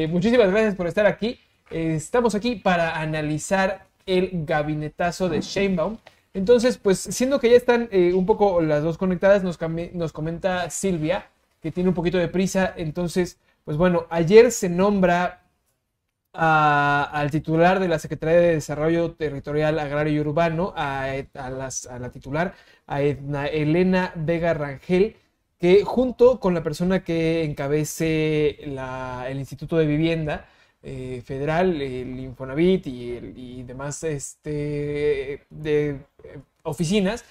muchísimas gracias por estar aquí. Estamos aquí para analizar el gabinetazo de Sheinbaum. Entonces, pues siendo que ya están un poco las dos conectadas, nos comenta Silvia que tiene un poquito de prisa. Entonces, pues bueno, ayer se nombra al titular de la Secretaría de Desarrollo Territorial, Agrario y Urbano, a la titular, a Edna Elena Vega Rangel, que junto con la persona que encabece el Instituto de Vivienda Federal, el Infonavit y demás oficinas,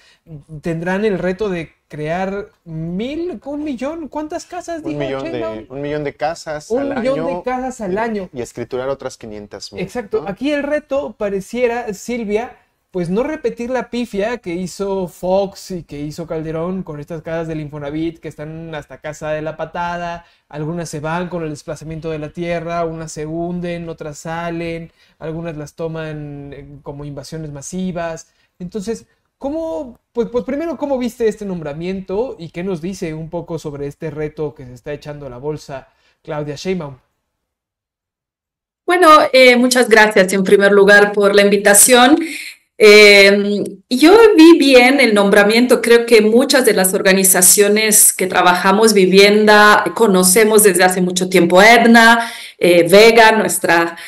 tendrán el reto de crear 1,000,000, ¿cuántas casas? Un millón de casas al año. 1,000,000 de casas al año. Y escriturar otras 500,000. Exacto. ¿No? Aquí el reto pareciera, Silvia, pues no repetir la pifia que hizo Fox y que hizo Calderón con estas casas del Infonavit que están hasta Casa de la Patada. Algunas se van con el desplazamiento de la tierra, unas se hunden, otras salen, algunas las toman como invasiones masivas. Entonces, pues primero, ¿cómo viste este nombramiento y qué nos dice un poco sobre este reto que se está echando a la bolsa Claudia Sheinbaum? Bueno, muchas gracias en primer lugar por la invitación. Yo vi bien el nombramiento. Creo que muchas de las organizaciones que trabajamos vivienda conocemos desde hace mucho tiempo a Edna Vega, nuestra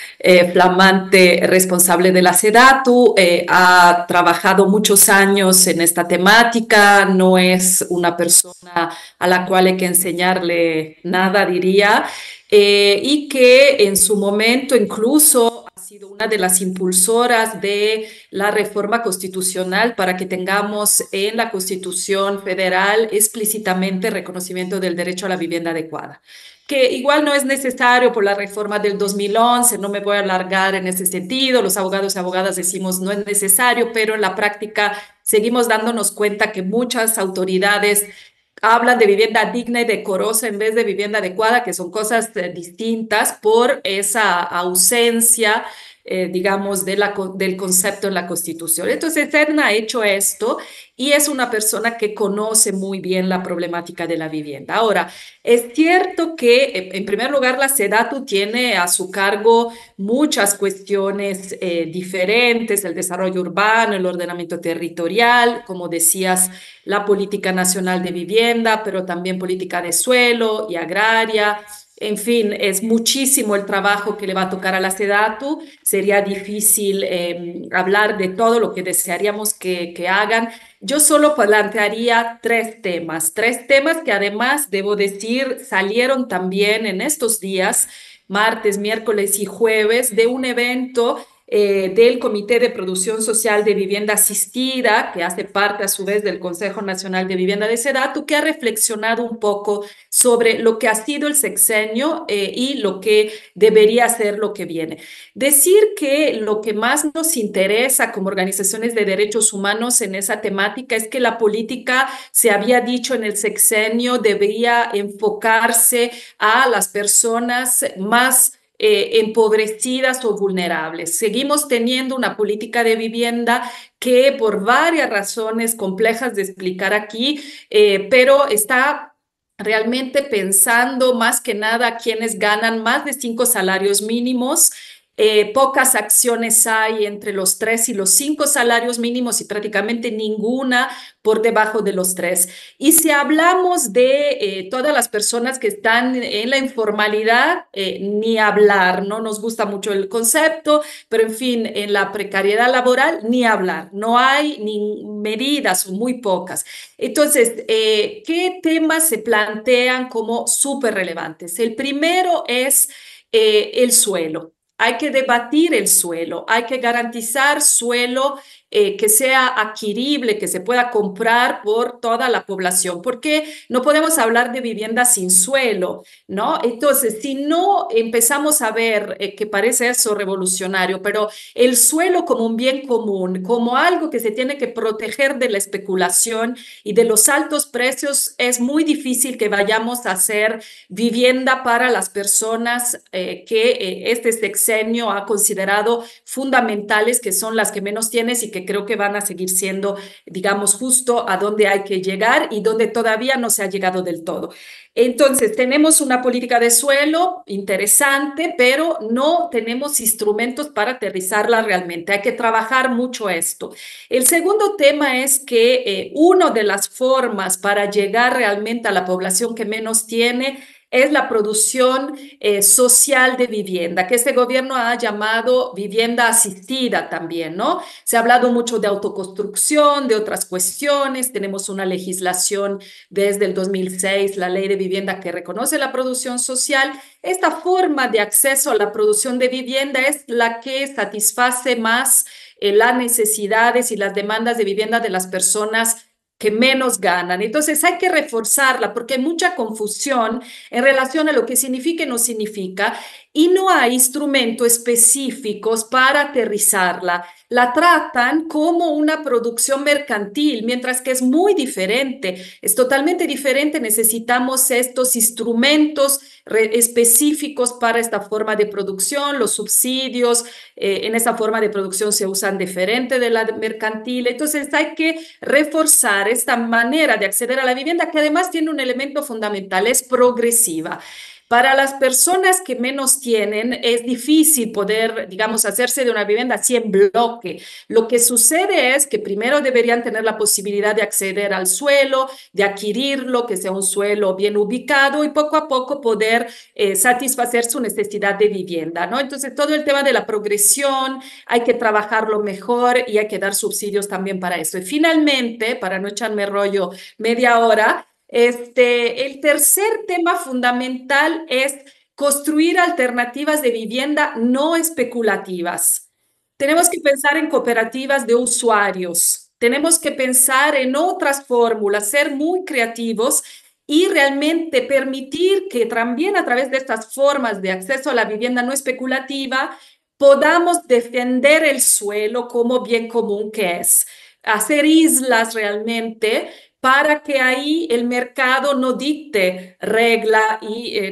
flamante responsable de la SEDATU. Ha trabajado muchos años en esta temática, no es una persona a la cual hay que enseñarle nada, diría, y que en su momento incluso ha sido una de las impulsoras de la reforma constitucional para que tengamos en la Constitución Federal explícitamente reconocimiento del derecho a la vivienda adecuada, que igual no es necesario por la reforma del 2011, no me voy a alargar en ese sentido, los abogados y abogadas decimos no es necesario, pero en la práctica seguimos dándonos cuenta que muchas autoridades hablan de vivienda digna y decorosa en vez de vivienda adecuada, que son cosas distintas por esa ausencia, digamos, del concepto en la Constitución. Entonces, Edna ha hecho esto y es una persona que conoce muy bien la problemática de la vivienda. Ahora, es cierto que, en primer lugar, la SEDATU tiene a su cargo muchas cuestiones diferentes, el desarrollo urbano, el ordenamiento territorial, como decías, la política nacional de vivienda, pero también política de suelo y agraria. En fin, es muchísimo el trabajo que le va a tocar a la SEDATU. Sería difícil hablar de todo lo que desearíamos que hagan. Yo solo plantearía tres temas que además, debo decir, salieron también en estos días, martes, miércoles y jueves, de un evento del Comité de Producción Social de Vivienda Asistida, que hace parte a su vez del Consejo Nacional de Vivienda de SEDATU, que ha reflexionado un poco sobre lo que ha sido el sexenio y lo que debería ser lo que viene. Decir que lo que más nos interesa como organizaciones de derechos humanos en esa temática es que la política, se había dicho en el sexenio, debería enfocarse a las personas más empobrecidas o vulnerables. Seguimos teniendo una política de vivienda que por varias razones complejas de explicar aquí, pero está realmente pensando más que nada a quienes ganan más de 5 salarios mínimos. Pocas acciones hay entre los 3 y los 5 salarios mínimos y prácticamente ninguna por debajo de los 3. Y si hablamos de todas las personas que están en la informalidad, ni hablar, no nos gusta mucho el concepto, pero en fin, en la precariedad laboral, ni hablar, no hay ni medidas o muy pocas. Entonces, ¿qué temas se plantean como súper relevantes? El primero es el suelo. Hay que debatir el suelo, hay que garantizar suelo que sea adquirible, que se pueda comprar por toda la población, porque no podemos hablar de vivienda sin suelo, ¿no? Entonces, si no empezamos a ver, que parece eso revolucionario, pero el suelo como un bien común, como algo que se tiene que proteger de la especulación y de los altos precios, es muy difícil que vayamos a hacer vivienda para las personas que este sexenio ha considerado fundamentales, que son las que menos tienes y que que creo que van a seguir siendo, digamos, justo a donde hay que llegar y donde todavía no se ha llegado del todo. Entonces, tenemos una política de suelo interesante, pero no tenemos instrumentos para aterrizarla realmente. Hay que trabajar mucho esto. El segundo tema es que una de las formas para llegar realmente a la población que menos tiene es la producción social de vivienda, que este gobierno ha llamado vivienda asistida también, ¿no? Se ha hablado mucho de autoconstrucción, de otras cuestiones. Tenemos una legislación desde el 2006, la ley de vivienda que reconoce la producción social. Esta forma de acceso a la producción de vivienda es la que satisface más las necesidades y las demandas de vivienda de las personas que menos ganan. Entonces hay que reforzarla porque hay mucha confusión en relación a lo que significa y no significa y no hay instrumentos específicos para aterrizarla. La tratan como una producción mercantil, mientras que es muy diferente, es totalmente diferente. Necesitamos estos instrumentos específicos para esta forma de producción, los subsidios en esta forma de producción se usan diferente de la mercantil. Entonces hay que reforzar esta manera de acceder a la vivienda que además tiene un elemento fundamental, es progresiva. Para las personas que menos tienen, es difícil poder, digamos, hacerse de una vivienda así en bloque. Lo que sucede es que primero deberían tener la posibilidad de acceder al suelo, de adquirirlo, que sea un suelo bien ubicado y poco a poco poder satisfacer su necesidad de vivienda, ¿no? Entonces, todo el tema de la progresión hay que trabajarlo mejor y hay que dar subsidios también para eso. Y finalmente, para no echarme rollo media hora, el tercer tema fundamental es construir alternativas de vivienda no especulativas. Tenemos que pensar en cooperativas de usuarios, tenemos que pensar en otras fórmulas, ser muy creativos y realmente permitir que también a través de estas formas de acceso a la vivienda no especulativa podamos defender el suelo como bien común que es, hacer islas realmente para que ahí el mercado no dicte regla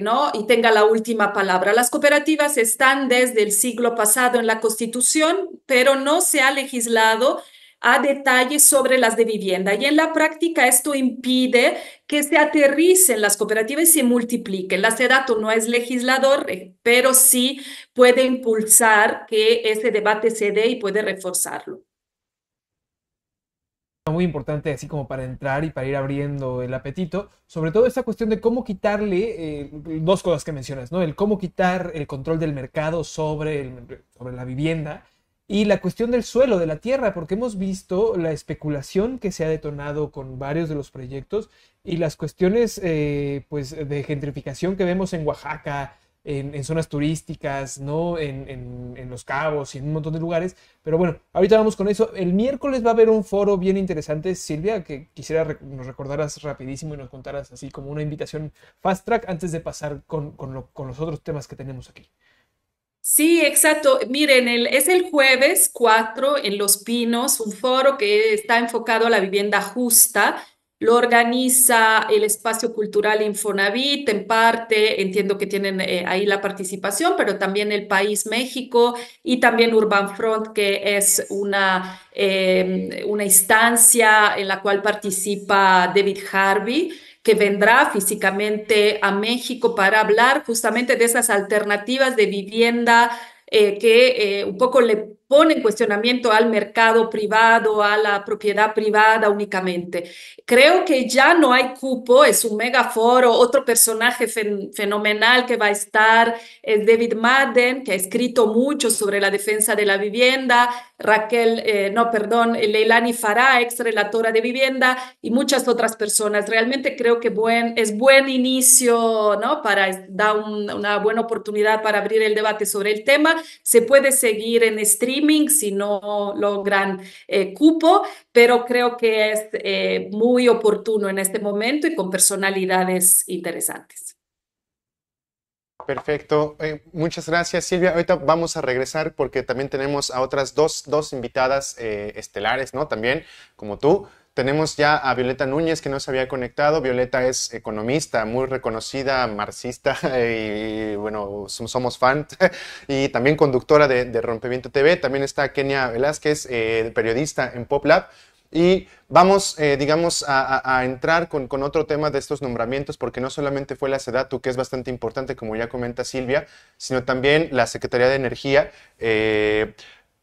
¿no? y tenga la última palabra. Las cooperativas están desde el siglo pasado en la Constitución, pero no se ha legislado a detalle sobre las de vivienda. Y en la práctica esto impide que se aterricen las cooperativas y se multipliquen. La SEDATU no es legislador, pero sí puede impulsar que ese debate se dé y puede reforzarlo. Muy importante así como para entrar y para ir abriendo el apetito, sobre todo esta cuestión de cómo quitarle dos cosas que mencionas, ¿no? El cómo quitar el control del mercado sobre la vivienda y la cuestión del suelo, de la tierra, porque hemos visto la especulación que se ha detonado con varios de los proyectos y las cuestiones pues de gentrificación que vemos en Oaxaca, en zonas turísticas, ¿no? En Los Cabos y en un montón de lugares. Pero bueno, ahorita vamos con eso. El miércoles va a haber un foro bien interesante, Silvia, que quisiera nos recordaras rapidísimo y nos contaras así como una invitación fast track antes de pasar con los otros temas que tenemos aquí. Sí, exacto. Miren, es el jueves 4 en Los Pinos, un foro que está enfocado a la vivienda justa. Lo organiza el Espacio Cultural Infonavit, en parte, entiendo que tienen ahí la participación, pero también el País México y también Urban Front, que es una instancia en la cual participa David Harvey, que vendrá físicamente a México para hablar justamente de esas alternativas de vivienda que un poco le ponen cuestionamiento al mercado privado, a la propiedad privada únicamente. Creo que ya no hay cupo, es un megaforo. Otro personaje fenomenal que va a estar es David Madden, que ha escrito mucho sobre la defensa de la vivienda, Leilani Farah, ex relatora de vivienda, y muchas otras personas. Realmente creo que es buen inicio, ¿no? Para dar una buena oportunidad para abrir el debate sobre el tema. Se puede seguir en streaming si no logran cupo, pero creo que es muy oportuno en este momento y con personalidades interesantes. Perfecto. Muchas gracias, Silvia. Ahorita vamos a regresar porque también tenemos a otras dos invitadas estelares, ¿no? También, como tú. tenemos ya a Violeta Núñez, que no se había conectado. Violeta es economista, muy reconocida, marxista, y bueno, somos fan, y también conductora de Rompimiento TV. También está Kenia Velázquez, periodista en PopLab. Y vamos, digamos, a entrar con otro tema de estos nombramientos, porque no solamente fue la SEDATU, que es bastante importante, como ya comenta Silvia, sino también la Secretaría de Energía.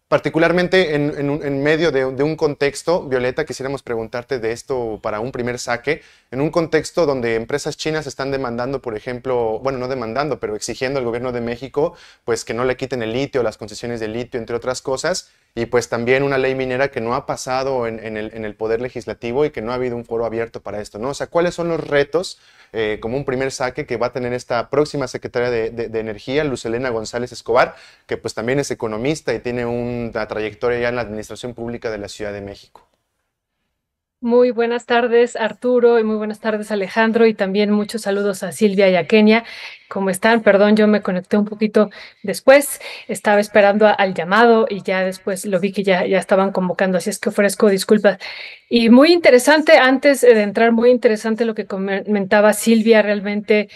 Particularmente en medio de un contexto, Violeta, quisiéramos preguntarte de esto para un primer saque, en un contexto donde empresas chinas están demandando, por ejemplo, bueno, no demandando, pero exigiendo al gobierno de México, pues que no le quiten el litio, las concesiones de litio, entre otras cosas, y pues también una ley minera que no ha pasado en el Poder Legislativo y que no ha habido un foro abierto para esto, ¿no? O sea, ¿cuáles son los retos, como un primer saque, que va a tener esta próxima secretaria de Energía, Luz Helena González Escobar, que pues también es economista y tiene una trayectoria ya en la administración pública de la Ciudad de México? Muy buenas tardes, Arturo, y muy buenas tardes, Alejandro, y también muchos saludos a Silvia y a Kenia. ¿Cómo están? Perdón, yo me conecté un poquito después, estaba esperando al llamado y ya después lo vi que ya estaban convocando, así es que ofrezco disculpas. Y muy interesante, antes de entrar, muy interesante lo que comentaba Silvia, realmente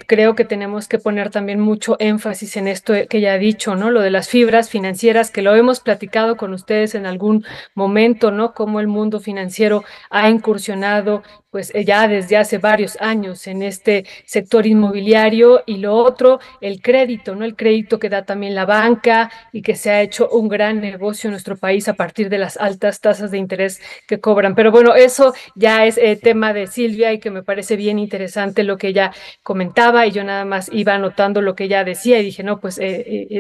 creo que tenemos que poner también mucho énfasis en esto que ella ha dicho, ¿no? Lo de las fibras financieras, que lo hemos platicado con ustedes en algún momento, ¿no? Cómo el mundo financiero ha incursionado pues ya desde hace varios años en este sector inmobiliario, y lo otro, el crédito, ¿no? El crédito que da también la banca y que se ha hecho un gran negocio en nuestro país a partir de las altas tasas de interés que cobran. Pero bueno, eso ya es tema de Silvia, y que me parece bien interesante lo que ella comentaba, y yo nada más iba anotando lo que ella decía y dije, no, pues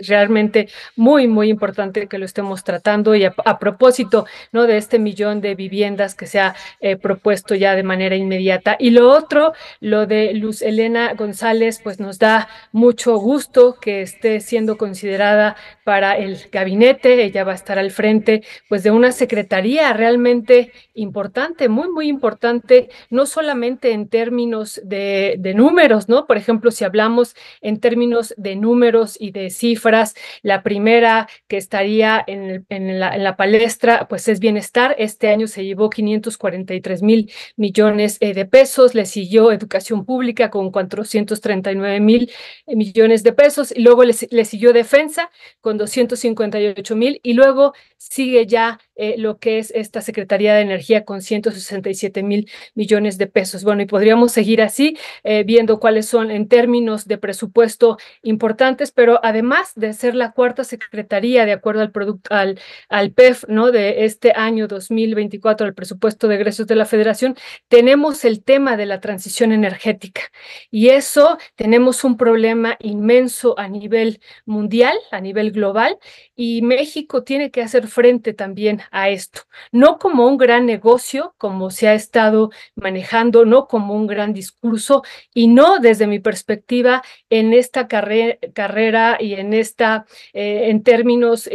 realmente muy, muy importante que lo estemos tratando. Y a propósito, ¿no? De este 1,000,000 de viviendas que se ha propuesto ya de manera inmediata. Y lo otro, lo de Luz Helena González, pues nos da mucho gusto que esté siendo considerada para el gabinete. Ella va a estar al frente pues de una secretaría realmente importante, muy, muy importante, no solamente en términos de números, ¿no? Por ejemplo, si hablamos en términos de números y de cifras, la primera que estaría en la palestra, pues es Bienestar. Este año se llevó 543,000,000,000 de pesos, le siguió Educación Pública con 439,000,000,000 de pesos, y luego le siguió Defensa con 258,000, y luego sigue ya lo que es esta Secretaría de Energía con 167,000,000,000 de pesos. Bueno, y podríamos seguir así, viendo cuáles son en términos de presupuesto importantes, pero además de ser la cuarta secretaría de acuerdo al PEF, ¿no? De este año 2024, el presupuesto de egresos de la Federación, tenemos el tema de la transición energética, y eso tenemos un problema inmenso a nivel mundial, a nivel global, y México tiene que hacer frente también a esto, no como un gran negocio, como se ha estado manejando, no como un gran discurso, y no desde mi perspectiva en esta carrera y en términos,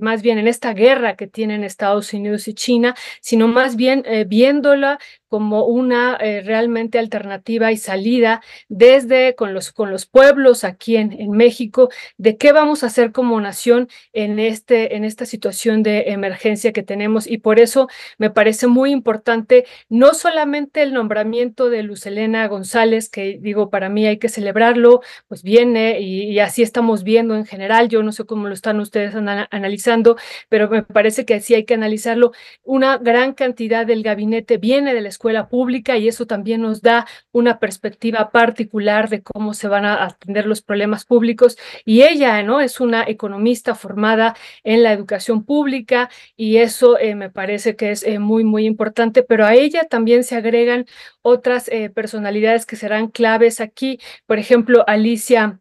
más bien en esta guerra que tienen Estados Unidos y China, sino más bien viéndola como una realmente alternativa y salida desde con los pueblos aquí en México, de qué vamos a hacer como nación en esta situación de emergencia que tenemos. Y por eso me parece muy importante no solamente el nombramiento de Luz Helena González, que digo, para mí hay que celebrarlo, pues viene y así estamos viendo en general. Yo no sé cómo lo están ustedes analizando, pero me parece que así hay que analizarlo. Una gran cantidad del gabinete viene de la escuela pública, y eso también nos da una perspectiva particular de cómo se van a atender los problemas públicos. Y ella, ¿no? Es una economista formada en la educación pública, y eso me parece que es muy, muy importante, pero a ella también se agregan otras personalidades que serán claves aquí, por ejemplo, Alicia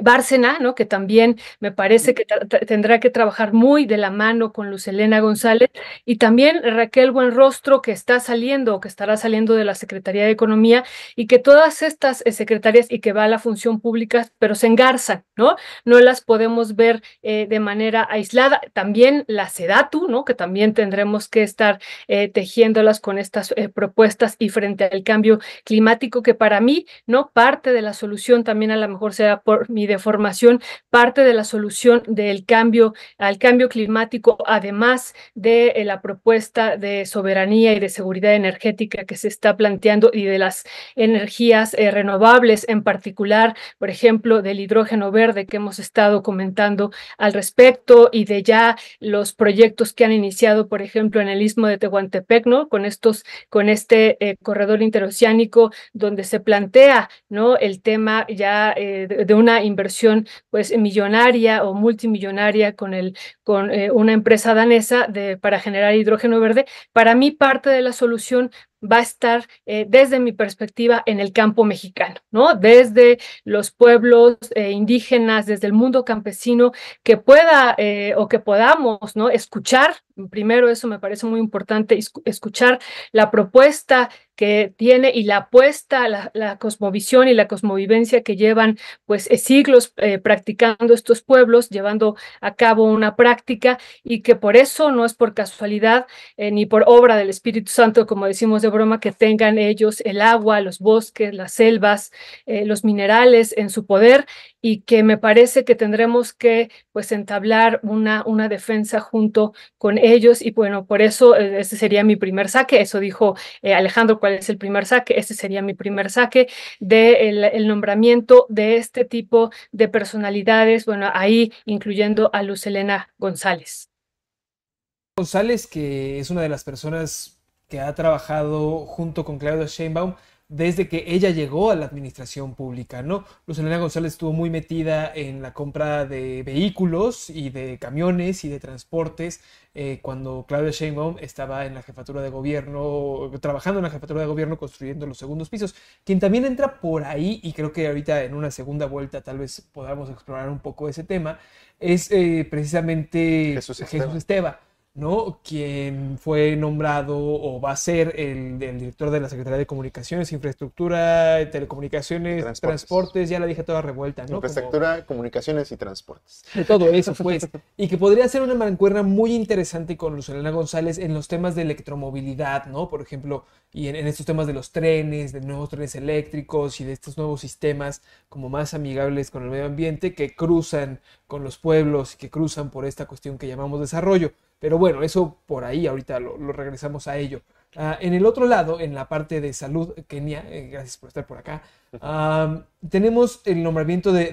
Bárcena, ¿no? Que también me parece que tendrá que trabajar muy de la mano con Luz Helena González, y también Raquel Buenrostro, que está saliendo o que estará saliendo de la Secretaría de Economía, y que todas estas secretarias y que va a la función pública, pero se engarzan, ¿no? No las podemos ver de manera aislada. También la SEDATU, ¿no? Que también tendremos que estar tejiéndolas con estas propuestas, y frente al cambio climático, que para mí, ¿no? Parte de la solución también a lo mejor será por mi deformación, parte de la solución del cambio al cambio climático, además de la propuesta de soberanía y de seguridad energética que se está planteando y de las energías renovables, en particular, por ejemplo, del hidrógeno verde que hemos estado comentando al respecto y de ya los proyectos que han iniciado, por ejemplo, en el Istmo de Tehuantepec, ¿no? Con este corredor interoceánico donde se plantea, ¿no? El tema ya de una inversión pues millonaria o multimillonaria con una empresa danesa para generar hidrógeno verde. Para mí parte de la solución va a estar desde mi perspectiva en el campo mexicano, ¿no? Desde los pueblos indígenas, desde el mundo campesino, que pueda o que podamos, ¿no? Escuchar, primero eso me parece muy importante, escuchar la propuesta que tiene y la apuesta, la cosmovisión y la cosmovivencia que llevan pues siglos practicando estos pueblos, llevando a cabo una práctica y que por eso no es por casualidad ni por obra del Espíritu Santo, como decimos de broma, que tengan ellos el agua, los bosques, las selvas, los minerales en su poder y que me parece que tendremos que pues entablar una defensa junto con ellos y bueno, por eso ese sería mi primer saque, eso dijo Alejandro, ¿cuál es el primer saque? Ese sería mi primer saque el nombramiento de este tipo de personalidades, bueno, ahí incluyendo a Luz Helena González. González, que es una de las personas que ha trabajado junto con Claudia Sheinbaum desde que ella llegó a la administración pública, ¿no? Luz Helena González estuvo muy metida en la compra de vehículos y de camiones y de transportes cuando Claudia Sheinbaum estaba en la jefatura de gobierno, trabajando en la jefatura de gobierno, construyendo los segundos pisos. Quien también entra por ahí, y creo que ahorita en una segunda vuelta tal vez podamos explorar un poco ese tema, es precisamente Jesús Esteva, ¿no? Quien fue nombrado o va a ser el director de la Secretaría de Comunicaciones, Infraestructura, Telecomunicaciones, Transportes, ya la dije toda revuelta, ¿no? Infraestructura, comunicaciones y transportes. De todo eso, pues. Y que podría ser una mancuerna muy interesante con Luz Helena González en los temas de electromovilidad, ¿no? Por ejemplo, y en estos temas de los trenes, de nuevos trenes eléctricos y de estos nuevos sistemas como más amigables con el medio ambiente que cruzan con los pueblos y que cruzan por esta cuestión que llamamos desarrollo. Pero bueno, eso por ahí, ahorita lo regresamos a ello. En el otro lado, en la parte de salud, Kenia, gracias por estar por acá, tenemos el nombramiento de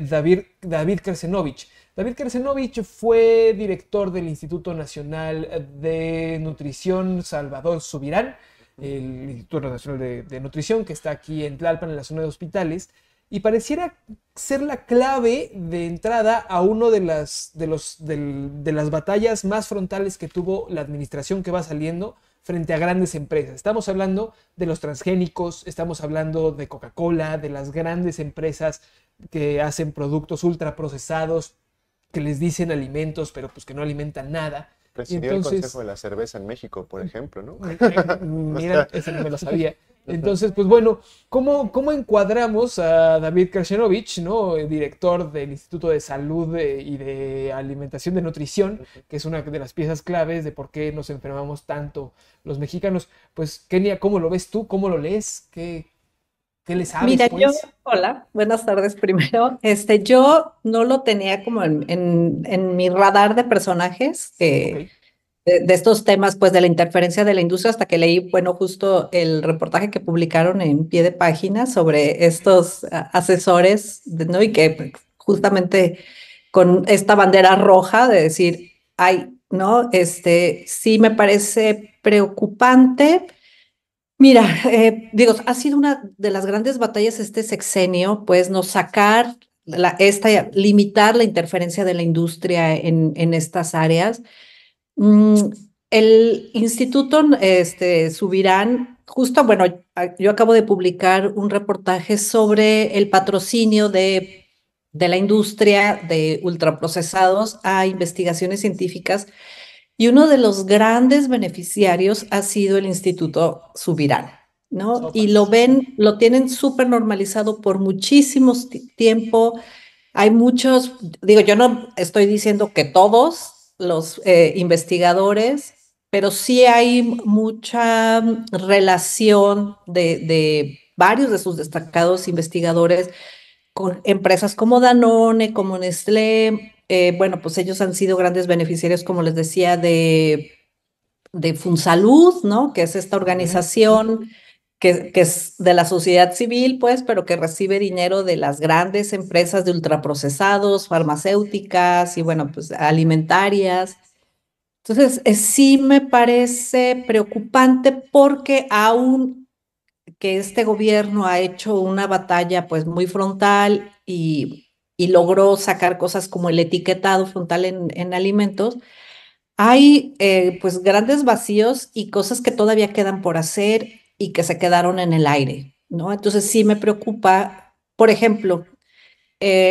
David Krecenovich. David Krecenovich fue director del Instituto Nacional de Nutrición Salvador Subirán, el Instituto Nacional de Nutrición, que está aquí en Tlalpan, en la zona de hospitales, y pareciera ser la clave de entrada a uno de las batallas más frontales que tuvo la administración que va saliendo frente a grandes empresas. Estamos hablando de los transgénicos, estamos hablando de Coca-Cola, de las grandes empresas que hacen productos ultraprocesados, que les dicen alimentos, pero pues que no alimentan nada. Presidió el Consejo de la Cerveza en México, por ejemplo, ¿no? Mira, ese no me lo sabía. Entonces, pues bueno, ¿cómo encuadramos a David Krecenovich, ¿no? Director del Instituto de Salud y de Alimentación de Nutrición, que es una de las piezas claves de por qué nos enfermamos tanto los mexicanos? Pues, Kenia, ¿cómo lo ves tú? ¿Cómo lo lees? ¿Qué le sabes, Mira, pues? hola, buenas tardes primero. Yo no lo tenía como en mi radar de personajes Ok. de estos temas, pues de la interferencia de la industria, hasta que leí, bueno, justo el reportaje que publicaron en pie de página sobre estos asesores, ¿no? Y que pues, justamente con esta bandera roja de decir, ay, ¿no? Sí me parece preocupante. Mira, digo, ha sido una de las grandes batallas este sexenio, pues no sacar limitar la interferencia de la industria en estas áreas. Mm, el Instituto Subirán, justo, bueno, yo acabo de publicar un reportaje sobre el patrocinio de la industria de ultraprocesados a investigaciones científicas y uno de los grandes beneficiarios ha sido el Instituto Subirán, ¿no? Y Sopas. lo tienen súper normalizado por muchísimo tiempo. Hay muchos, digo, yo no estoy diciendo que todos los investigadores, pero sí hay mucha relación de varios de sus destacados investigadores con empresas como Danone, como Nestlé, bueno, pues ellos han sido grandes beneficiarios, como les decía, de Funsalud, ¿no? Que es esta organización que es de la sociedad civil, pues, pero que recibe dinero de las grandes empresas de ultraprocesados, farmacéuticas y, bueno, pues alimentarias. Entonces, sí me parece preocupante porque aún que este gobierno ha hecho una batalla pues muy frontal y logró sacar cosas como el etiquetado frontal en alimentos, hay pues grandes vacíos y cosas que todavía quedan por hacer y que se quedaron en el aire, ¿no? Entonces sí me preocupa, por ejemplo,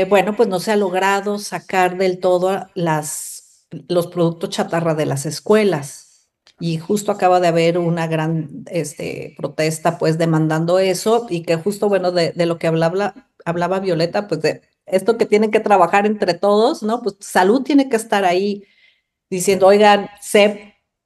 bueno, pues no se ha logrado sacar del todo los productos chatarra de las escuelas. Y justo acaba de haber una gran protesta, pues, demandando eso, y que justo, bueno, de lo que hablaba Violeta, pues, de esto que tienen que trabajar entre todos, ¿no? Pues salud tiene que estar ahí diciendo, oigan,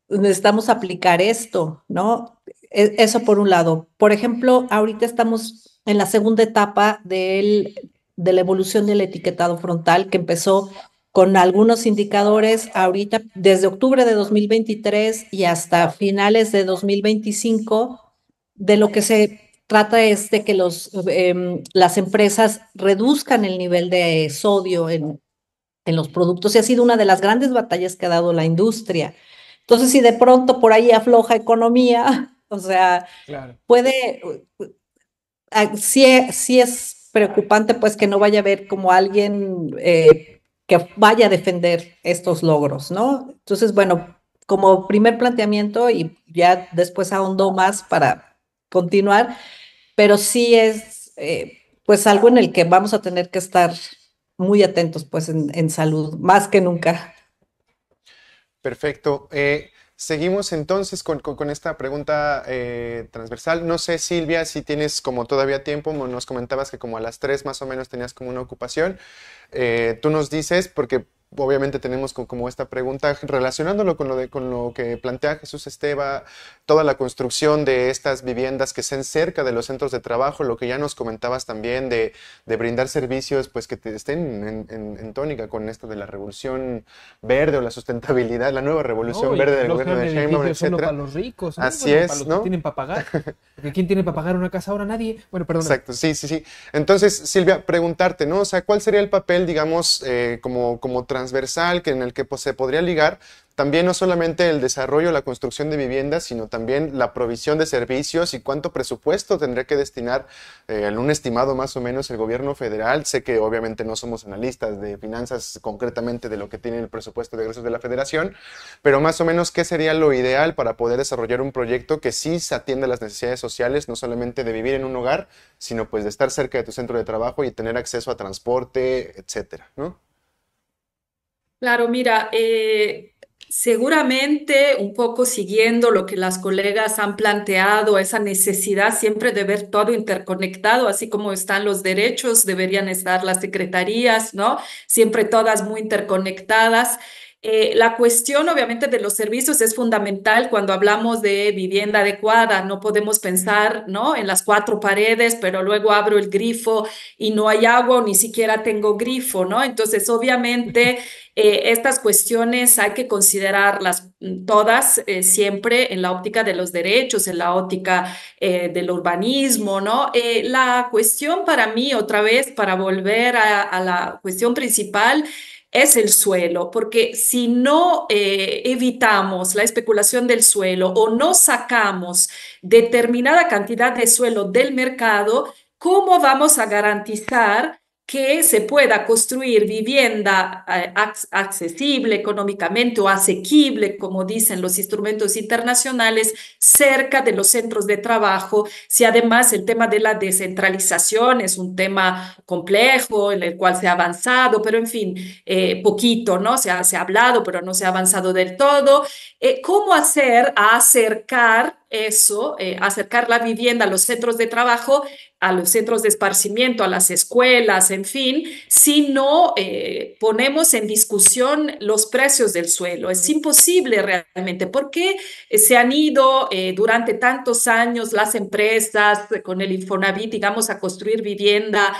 necesitamos aplicar esto, ¿no? Eso por un lado. Por ejemplo, ahorita estamos en la segunda etapa de la evolución del etiquetado frontal, que empezó con algunos indicadores ahorita desde octubre de 2023 y hasta finales de 2025. De lo que se trata es de que las empresas reduzcan el nivel de sodio en los productos, y ha sido una de las grandes batallas que ha dado la industria. Entonces, si de pronto por ahí afloja economía, o sea, Claro. sí es preocupante pues que no vaya a haber como alguien que vaya a defender estos logros, ¿no? Entonces, bueno, como primer planteamiento, y ya después ahondo más para continuar, pero sí es pues algo en el que vamos a tener que estar muy atentos pues en salud, más que nunca. Perfecto. Seguimos entonces con esta pregunta transversal. No sé, Silvia, si tienes como todavía tiempo, nos comentabas que como a las 3 más o menos tenías como una ocupación. Tú nos dices, porque obviamente tenemos como esta pregunta, relacionándolo con lo que plantea Jesús Esteva, toda la construcción de estas viviendas que estén cerca de los centros de trabajo, lo que ya nos comentabas también de brindar servicios pues que estén en tónica con esto de la revolución verde o la sustentabilidad, la nueva revolución verde del gobierno de Sheinbaum, solo para etc. los ricos, ¿no? Así Bueno, es, para los ¿no? que tienen para pagar. Porque ¿quién tiene para pagar una casa ahora? Nadie. Bueno, perdón. Exacto, sí. Entonces, Silvia, preguntarte, ¿no? O sea, ¿cuál sería el papel, digamos, como transversal en el que pues, se podría ligar también no solamente el desarrollo, la construcción de viviendas, sino también la provisión de servicios y cuánto presupuesto tendría que destinar en un estimado más o menos el gobierno federal? Sé que obviamente no somos analistas de finanzas concretamente de lo que tiene el presupuesto de egresos de la federación, pero más o menos qué sería lo ideal para poder desarrollar un proyecto que sí se atienda a las necesidades sociales, no solamente de vivir en un hogar, sino pues de estar cerca de tu centro de trabajo y tener acceso a transporte, etcétera, ¿no? Claro, mira, seguramente un poco siguiendo lo que las colegas han planteado, esa necesidad siempre de ver todo interconectado, así como están los derechos, deberían estar las secretarías, ¿no? Siempre todas muy interconectadas. La cuestión, obviamente, de los servicios es fundamental cuando hablamos de vivienda adecuada. No podemos pensar, ¿no? En las cuatro paredes, pero luego abro el grifo y no hay agua, o ni siquiera tengo grifo, ¿no? Entonces, obviamente, estas cuestiones hay que considerarlas todas siempre en la óptica de los derechos, en la óptica del urbanismo, ¿no? La cuestión para mí, otra vez, para volver a la cuestión principal, es el suelo, porque si no evitamos la especulación del suelo o no sacamos determinada cantidad de suelo del mercado, ¿cómo vamos a garantizar que se pueda construir vivienda accesible económicamente o asequible, como dicen los instrumentos internacionales, cerca de los centros de trabajo? Si además el tema de la descentralización es un tema complejo en el cual se ha avanzado, pero en fin, poquito, ¿no? Se ha hablado, pero no se ha avanzado del todo. ¿Cómo hacer a acercar eso, acercar la vivienda a los centros de trabajo, a los centros de esparcimiento, a las escuelas, en fin, si no ponemos en discusión los precios del suelo? Es imposible realmente. ¿Por qué se han ido durante tantos años las empresas con el Infonavit, digamos, a construir vivienda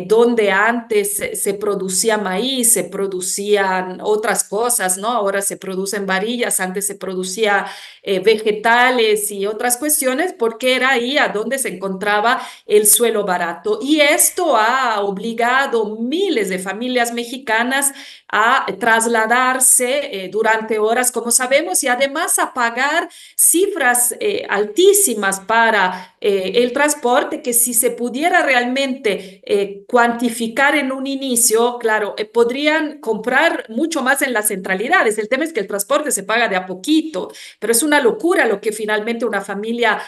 donde antes se producía maíz, se producían otras cosas, ¿no? Ahora se producen varillas, antes se producía vegetales y otras cuestiones, porque era ahí a donde se encontraba el suelo barato. Y esto ha obligado miles de familias mexicanas a trasladarse durante horas, como sabemos, y además a pagar cifras altísimas para el transporte, que si se pudiera realmente cuantificar en un inicio, claro, podrían comprar mucho más en las centralidades. El tema es que el transporte se paga de a poquito, pero es una locura lo que finalmente una familia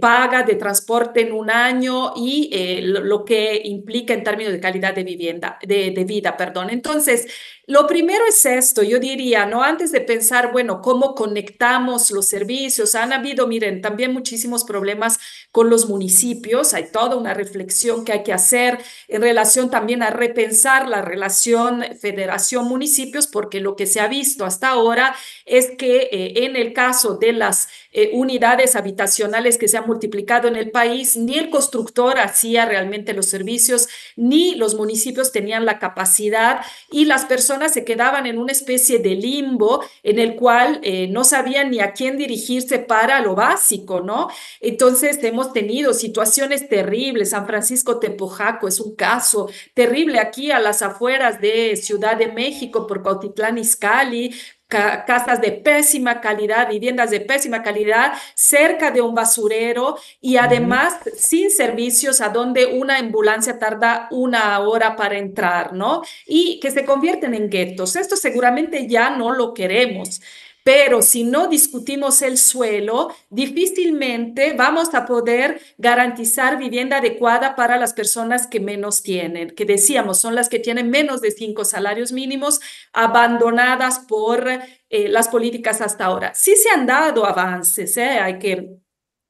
paga de transporte en un año y lo que implica en términos de calidad de vivienda, de vida, perdón. Entonces, lo primero es esto, yo diría, ¿no? Antes de pensar, bueno, cómo conectamos los servicios, han habido, miren, también muchísimos problemas con los municipios, hay toda una reflexión que hay que hacer en relación también a repensar la relación federación-municipios, porque lo que se ha visto hasta ahora es que en el caso de las unidades habitacionales que se han multiplicado en el país, ni el constructor hacía realmente los servicios, ni los municipios tenían la capacidad, y las personas se quedaban en una especie de limbo en el cual no sabían ni a quién dirigirse para lo básico, ¿no? Entonces hemos tenido situaciones terribles. San Francisco Tepojaco es un caso terrible, aquí a las afueras de Ciudad de México, por Cuautitlán Izcalli, casas de pésima calidad, viviendas de pésima calidad, cerca de un basurero y además sin servicios, a donde una ambulancia tarda 1 hora para entrar, ¿no? Y que se convierten en guetos. Esto seguramente ya no lo queremos. Pero si no discutimos el suelo, difícilmente vamos a poder garantizar vivienda adecuada para las personas que menos tienen, que decíamos son las que tienen menos de 5 salarios mínimos, abandonadas por las políticas hasta ahora. Sí se han dado avances, hay que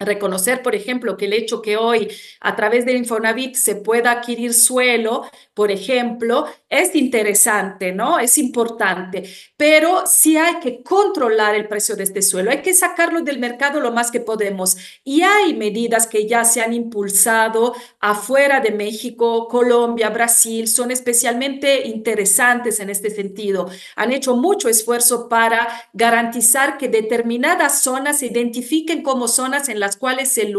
reconocer, por ejemplo, que el hecho que hoy a través del Infonavit se pueda adquirir suelo, por ejemplo, es interesante, ¿no? Es importante, pero sí hay que controlar el precio de este suelo, hay que sacarlo del mercado lo más que podemos. Y hay medidas que ya se han impulsado afuera de México, Colombia, Brasil, son especialmente interesantes en este sentido. Han hecho mucho esfuerzo para garantizar que determinadas zonas se identifiquen como zonas en las cuales el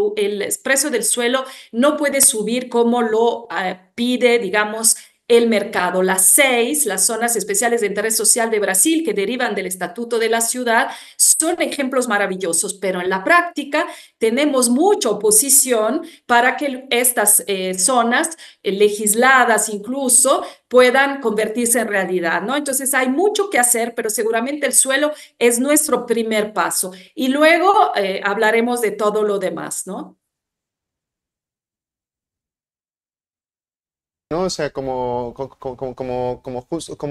precio del suelo no puede subir como lo pide, digamos, el mercado. Las 6, las zonas especiales de interés social de Brasil, que derivan del Estatuto de la Ciudad, son ejemplos maravillosos, pero en la práctica tenemos mucha oposición para que estas zonas legisladas incluso puedan convertirse en realidad, ¿no? Entonces hay mucho que hacer, pero seguramente el suelo es nuestro primer paso. Y luego hablaremos de todo lo demás, ¿no? ¿No? O sea, como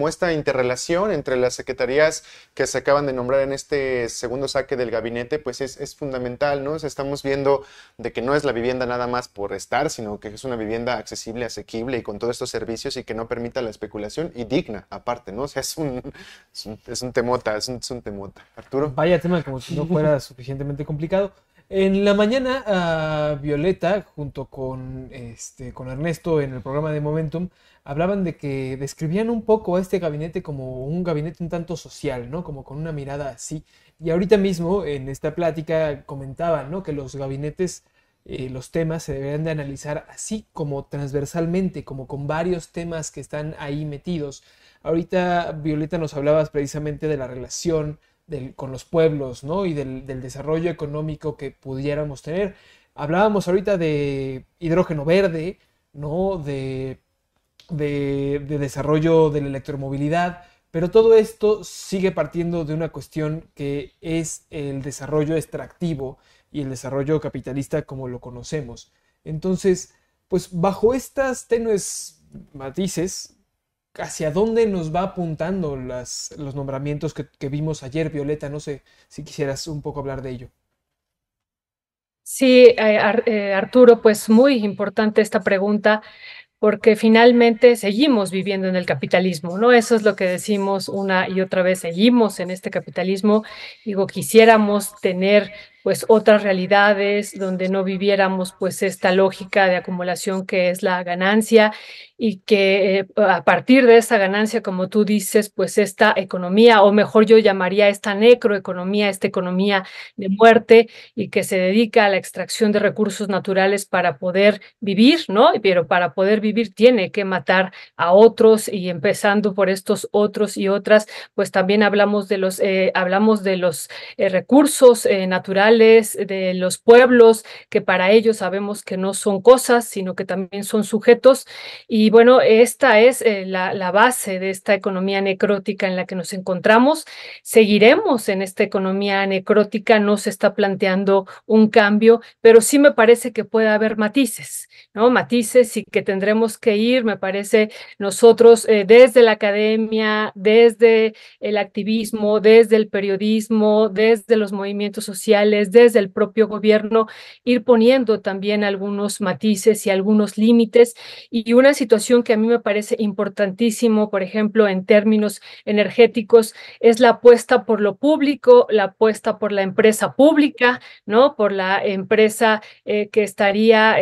esta interrelación entre las secretarías que se acaban de nombrar en este segundo saque del gabinete, pues es fundamental, ¿no? O sea, estamos viendo de que no es la vivienda nada más por estar, sino que es una vivienda accesible, asequible y con todos estos servicios y que no permita la especulación y digna, aparte, ¿no? O sea, es un temota, es un temota. Arturo. Vaya tema, como si no fuera suficientemente complicado. En la mañana, Violeta, junto con Ernesto en el programa de Momentum, hablaban de que describían un poco a este gabinete como un gabinete un tanto social, ¿no? Como con una mirada así. Y ahorita mismo, en esta plática, comentaban, ¿no? Que los gabinetes, los temas se deberían de analizar así, como transversalmente, como con varios temas que están ahí metidos. Ahorita, Violeta, nos hablabas precisamente de la relación con los pueblos, ¿no? Y del desarrollo económico que pudiéramos tener. Hablábamos ahorita de hidrógeno verde, ¿no? De desarrollo de la electromovilidad, pero todo esto sigue partiendo de una cuestión que es el desarrollo extractivo y el desarrollo capitalista como lo conocemos. Entonces, pues bajo estas tenues matices, ¿hacia dónde nos va apuntando los nombramientos que vimos ayer, Violeta? No sé si quisieras un poco hablar de ello. Sí, Arturo, pues muy importante esta pregunta, porque finalmente seguimos viviendo en el capitalismo, ¿no? Eso es lo que decimos una y otra vez, seguimos en este capitalismo. Digo, quisiéramos tener pues otras realidades, donde no viviéramos pues esta lógica de acumulación que es la ganancia y que a partir de esa ganancia, como tú dices, pues esta economía, o mejor yo llamaría esta necroeconomía, esta economía de muerte y que se dedica a la extracción de recursos naturales para poder vivir, ¿no? Pero para poder vivir tiene que matar a otros y empezando por estos otros y otras, pues también hablamos de los recursos naturales de los pueblos, que para ellos sabemos que no son cosas, sino que también son sujetos. Y bueno, esta es la base de esta economía necrótica en la que nos encontramos. Seguiremos en esta economía necrótica, no se está planteando un cambio, pero sí me parece que puede haber matices, ¿no? Matices y que tendremos que ir, me parece, nosotros desde la academia, desde el activismo, desde el periodismo, desde los movimientos sociales, desde el propio gobierno, ir poniendo también algunos matices y algunos límites. Y una situación que a mí me parece importantísimo, por ejemplo, en términos energéticos, es la apuesta por lo público, la apuesta por la empresa pública, ¿no? Por la empresa que estaría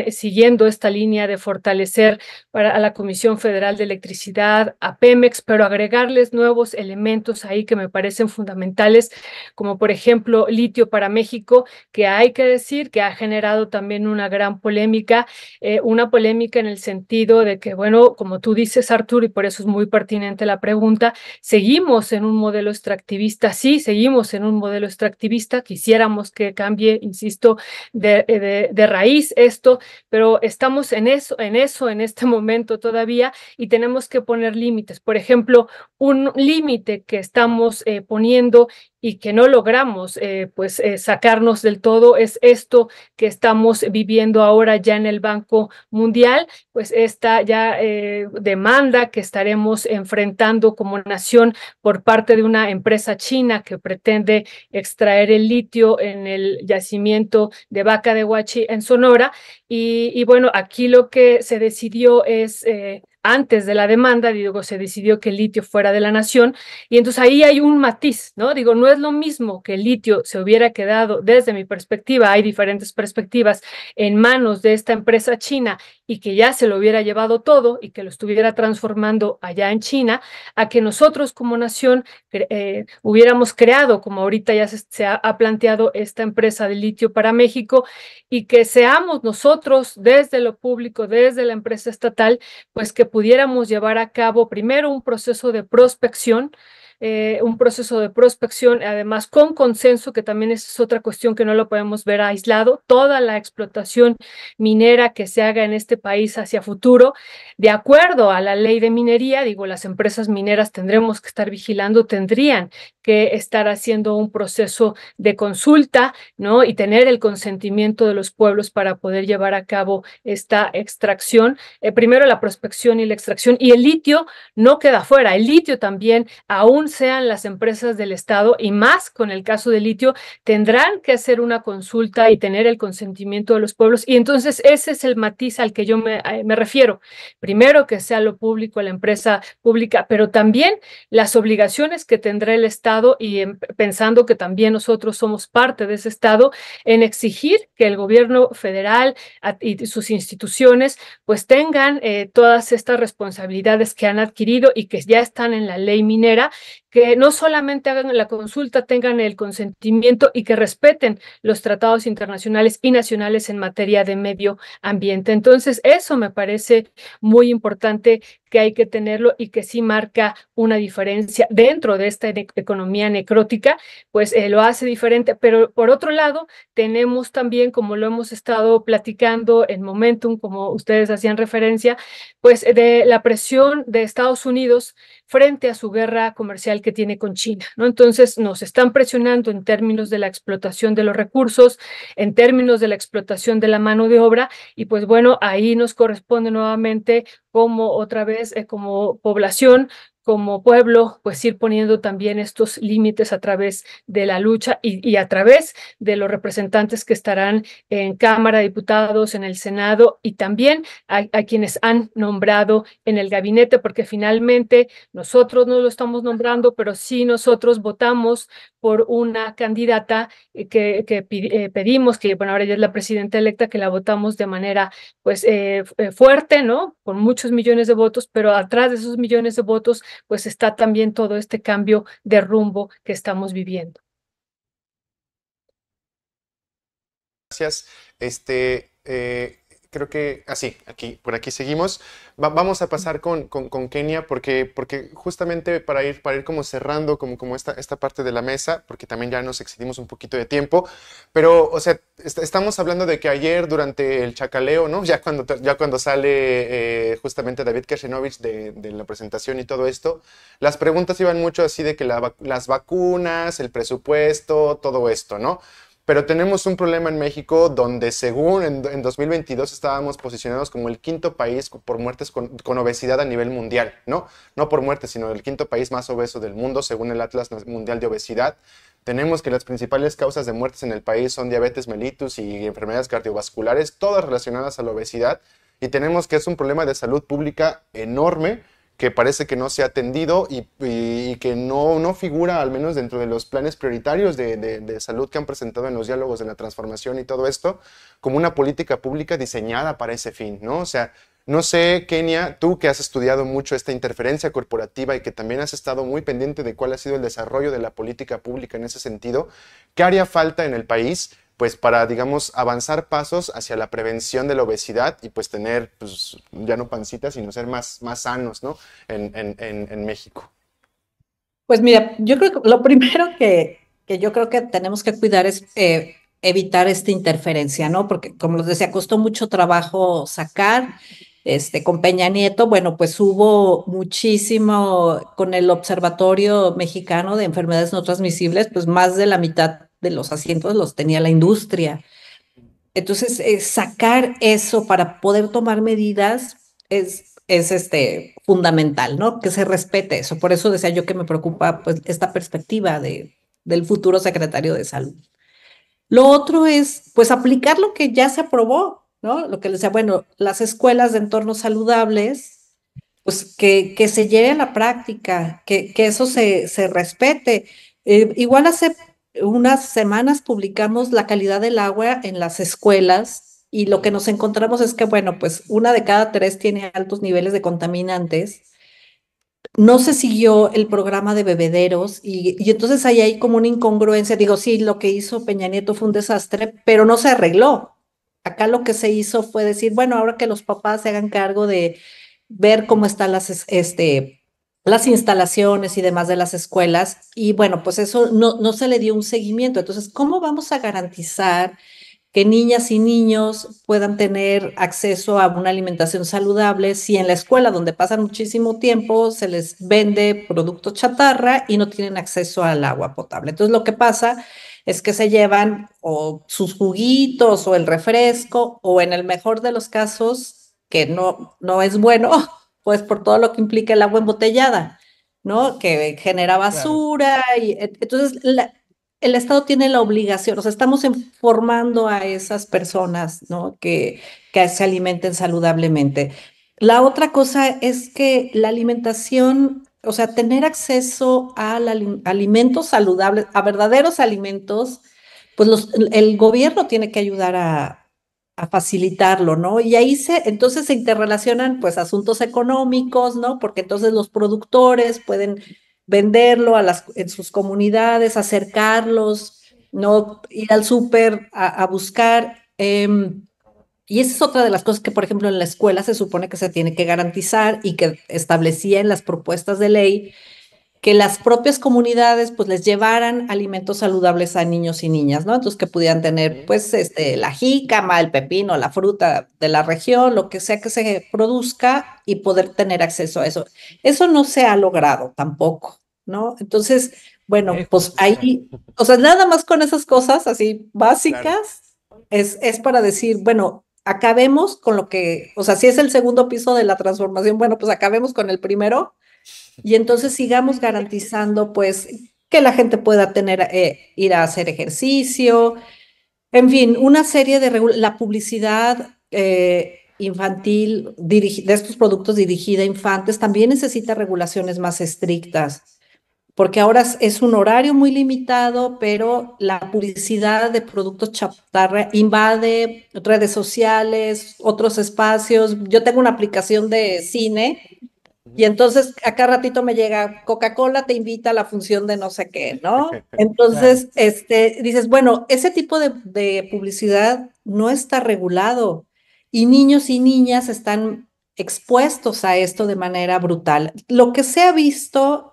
siguiendo esta línea de fortalecer a la Comisión Federal de Electricidad, a Pemex, pero agregarles nuevos elementos ahí que me parecen fundamentales, como por ejemplo litio para México, que hay que decir que ha generado también una polémica en el sentido de que, bueno, como tú dices, Arturo, y por eso es muy pertinente la pregunta, seguimos en un modelo extractivista, sí, seguimos en un modelo extractivista, quisiéramos que cambie, insisto, de raíz esto, pero estamos en este momento todavía y tenemos que poner límites. Por ejemplo, un límite que estamos poniendo y que no logramos sacarnos del todo es esto que estamos viviendo ahora ya en el Banco Mundial, pues esta ya demanda que estaremos enfrentando como nación por parte de una empresa china que pretende extraer el litio en el yacimiento de Vaca de Huachi en Sonora. Y bueno, aquí lo que se decidió es antes de la demanda, digo, se decidió que el litio fuera de la nación, y entonces ahí hay un matiz, ¿no? Digo, no es lo mismo que el litio se hubiera quedado, desde mi perspectiva, hay diferentes perspectivas, en manos de esta empresa china y que ya se lo hubiera llevado todo y que lo estuviera transformando allá en China, a que nosotros como nación hubiéramos creado, como ahorita ya se ha planteado, esta empresa de litio para México, y que seamos nosotros desde lo público, desde la empresa estatal, pues que pudiéramos llevar a cabo primero un proceso de prospección, además con consenso, que también es otra cuestión que no lo podemos ver aislado, toda la explotación minera que se haga en este país hacia futuro, de acuerdo a la ley de minería, digo, las empresas mineras tendremos que estar vigilando, tendrían que estar haciendo un proceso de consulta, ¿no? Y tener el consentimiento de los pueblos para poder llevar a cabo esta extracción, primero la prospección y la extracción, y el litio no queda fuera, el litio también, aún sean las empresas del Estado, y más con el caso del litio, tendrán que hacer una consulta y tener el consentimiento de los pueblos, y entonces ese es el matiz al que yo me refiero. Primero que sea lo público, la empresa pública, pero también las obligaciones que tendrá el Estado, y pensando que también nosotros somos parte de ese Estado, en exigir que el gobierno federal y sus instituciones pues tengan todas estas responsabilidades que han adquirido y que ya están en la ley minera, que no solamente hagan la consulta, tengan el consentimiento y que respeten los tratados internacionales y nacionales en materia de medio ambiente. Entonces, eso me parece muy importante, que hay que tenerlo y que sí marca una diferencia dentro de esta economía necrótica, pues lo hace diferente. Pero por otro lado, tenemos también, como lo hemos estado platicando en Momentum, como ustedes hacían referencia, pues de la presión de Estados Unidos frente a su guerra comercial que tiene con China, ¿no? Entonces nos están presionando en términos de la explotación de los recursos, en términos de la explotación de la mano de obra, y pues bueno, ahí nos corresponde nuevamente como otra vez, como población, como pueblo, pues ir poniendo también estos límites a través de la lucha y a través de los representantes que estarán en Cámara de Diputados, en el Senado y también a quienes han nombrado en el gabinete, porque finalmente nosotros no lo estamos nombrando, pero sí nosotros votamos por una candidata que pedimos, que bueno, ahora ya es la presidenta electa, que la votamos de manera pues fuerte, ¿no? Con muchos millones de votos, pero atrás de esos millones de votos pues está también todo este cambio de rumbo que estamos viviendo. Gracias. Creo que así, por aquí seguimos. Vamos a pasar con Kenia porque justamente para ir como cerrando como esta parte de la mesa, porque también ya nos excedimos un poquito de tiempo, pero o sea, estamos hablando de que ayer durante el chacaleo, ¿no? Ya cuando sale justamente David Kershenovich de la presentación y todo esto, las preguntas iban mucho así de que las vacunas, el presupuesto, todo esto, ¿no? Pero tenemos un problema en México donde según en 2022 estábamos posicionados como el quinto país por muertes con obesidad a nivel mundial, ¿no? No por muertes, sino el quinto país más obeso del mundo según el Atlas Mundial de Obesidad. Tenemos que las principales causas de muertes en el país son diabetes mellitus y enfermedades cardiovasculares, todas relacionadas a la obesidad. Y tenemos que es un problema de salud pública enorme que parece que no se ha atendido y que no figura, al menos dentro de los planes prioritarios de salud que han presentado en los diálogos de la transformación y todo esto, como una política pública diseñada para ese fin, ¿no? O sea, no sé, Kenia, tú que has estudiado mucho esta interferencia corporativa y que también has estado muy pendiente de cuál ha sido el desarrollo de la política pública en ese sentido, ¿qué haría falta en el país pues para, digamos, avanzar pasos hacia la prevención de la obesidad y pues tener, pues, ya no pancitas, sino ser más sanos, ¿no? En México. Pues mira, yo creo que lo primero que yo creo que tenemos que cuidar es evitar esta interferencia, ¿no? Porque como les decía, costó mucho trabajo sacar, con Peña Nieto, bueno, pues hubo muchísimo con el Observatorio Mexicano de Enfermedades No Transmisibles, pues más de la mitad de los asientos los tenía la industria. Entonces, sacar eso para poder tomar medidas es fundamental, ¿no? Que se respete eso. Por eso decía yo que me preocupa pues esta perspectiva del futuro secretario de Salud. Lo otro es pues aplicar lo que ya se aprobó, ¿no? Lo que les decía, bueno, las escuelas de entornos saludables, pues que se lleve a la práctica, que eso se respete. Igual hace unas semanas publicamos la calidad del agua en las escuelas y lo que nos encontramos es que, bueno, pues una de cada tres tiene altos niveles de contaminantes. No se siguió el programa de bebederos y entonces ahí hay como una incongruencia. Digo, sí, lo que hizo Peña Nieto fue un desastre, pero no se arregló. Acá lo que se hizo fue decir, bueno, ahora que los papás se hagan cargo de ver cómo están las instalaciones y demás de las escuelas, y bueno, pues eso no se le dio un seguimiento. Entonces, ¿cómo vamos a garantizar que niñas y niños puedan tener acceso a una alimentación saludable si en la escuela donde pasan muchísimo tiempo se les vende producto chatarra y no tienen acceso al agua potable? Entonces, lo que pasa es que se llevan o sus juguitos o el refresco o en el mejor de los casos, que no es bueno, pues por todo lo que implica el agua embotellada, ¿no? Que genera Claro. basura y entonces el Estado tiene la obligación, o sea, estamos formando a esas personas, ¿no? Que se alimenten saludablemente. La otra cosa es que la alimentación, o sea, tener acceso a alimentos saludables, a verdaderos alimentos, pues el gobierno tiene que ayudar a facilitarlo, ¿no? Y ahí entonces se interrelacionan pues asuntos económicos, ¿no? Porque entonces los productores pueden venderlo en sus comunidades, acercarlos, ¿no? Ir al súper a buscar. Y esa es otra de las cosas que, por ejemplo, en la escuela se supone que se tiene que garantizar y que establecía en las propuestas de ley que las propias comunidades pues les llevaran alimentos saludables a niños y niñas, ¿no? Entonces que pudieran tener pues la jícama, el pepino, la fruta de la región, lo que sea que se produzca y poder tener acceso a eso. Eso no se ha logrado tampoco, ¿no? Entonces, bueno, pues ahí, o sea, nada más con esas cosas así básicas, claro, es para decir, bueno, acabemos con lo que, o sea, si es el segundo piso de la transformación, bueno, pues acabemos con el primero y entonces sigamos garantizando pues que la gente pueda tener, ir a hacer ejercicio, en fin, una serie de la publicidad infantil de estos productos dirigida a infantes también necesita regulaciones más estrictas, porque ahora es un horario muy limitado, pero la publicidad de productos chatarra invade redes sociales, otros espacios. Yo tengo una aplicación de cine y entonces acá ratito me llega Coca-Cola te invita a la función de no sé qué, ¿no? Claro. Entonces, dices, bueno, ese tipo de publicidad no está regulado y niños y niñas están expuestos a esto de manera brutal. Lo que se ha visto